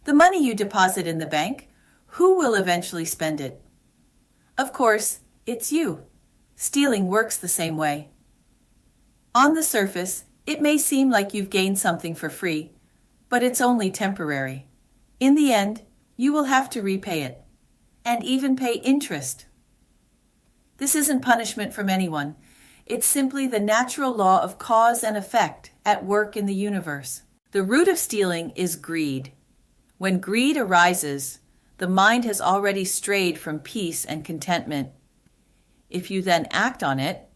The money you deposit in the bank, who will eventually spend it? Of course, it's you. Stealing works the same way. On the surface, it may seem like you've gained something for free, but it's only temporary. In the end, you will have to repay it, and even pay interest. This isn't punishment from anyone. It's simply the natural law of cause and effect at work in the universe. The root of stealing is greed. When greed arises, the mind has already strayed from peace and contentment. If you then act on it,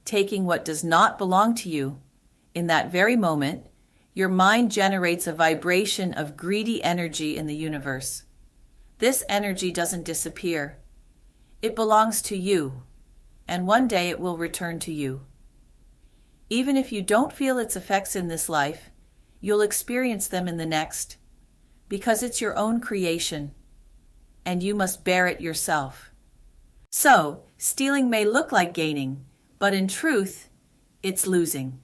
taking what does not belong to you, in that very moment, your mind generates a vibration of greedy energy in the universe. This energy doesn't disappear. It belongs to you, and one day it will return to you. Even if you don't feel its effects in this life, you'll experience them in the next, because it's your own creation, and you must bear it yourself. So, stealing may look like gaining, but in truth, it's losing.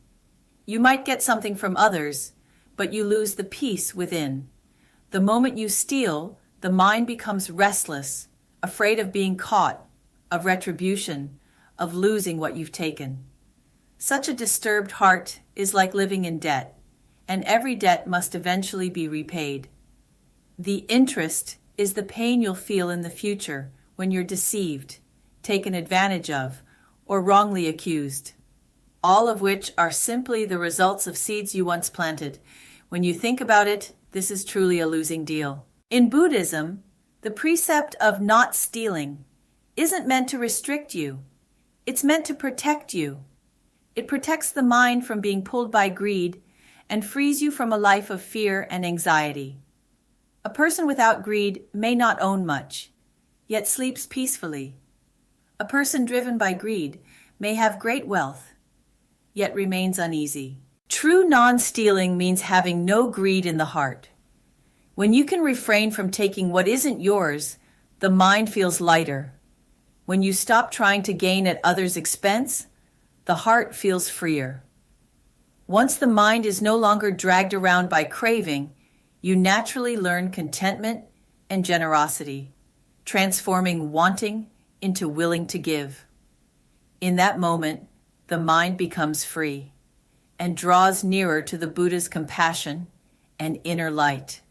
You might get something from others, but you lose the peace within. The moment you steal, the mind becomes restless, afraid of being caught, of retribution, of losing what you've taken. Such a disturbed heart is like living in debt, and every debt must eventually be repaid. The interest is the pain you'll feel in the future when you're deceived, taken advantage of, or wrongly accused. All of which are simply the results of seeds you once planted. When you think about it, this is truly a losing deal. In Buddhism, the precept of not stealing isn't meant to restrict you. It's meant to protect you. It protects the mind from being pulled by greed and frees you from a life of fear and anxiety. A person without greed may not own much, yet sleeps peacefully. A person driven by greed may have great wealth, yet remains uneasy. True non-stealing means having no greed in the heart. When you can refrain from taking what isn't yours, the mind feels lighter. When you stop trying to gain at others' expense, the heart feels freer. Once the mind is no longer dragged around by craving, you naturally learn contentment and generosity, transforming wanting into willing to give. In that moment, the mind becomes free and draws nearer to the Buddha's compassion and inner light.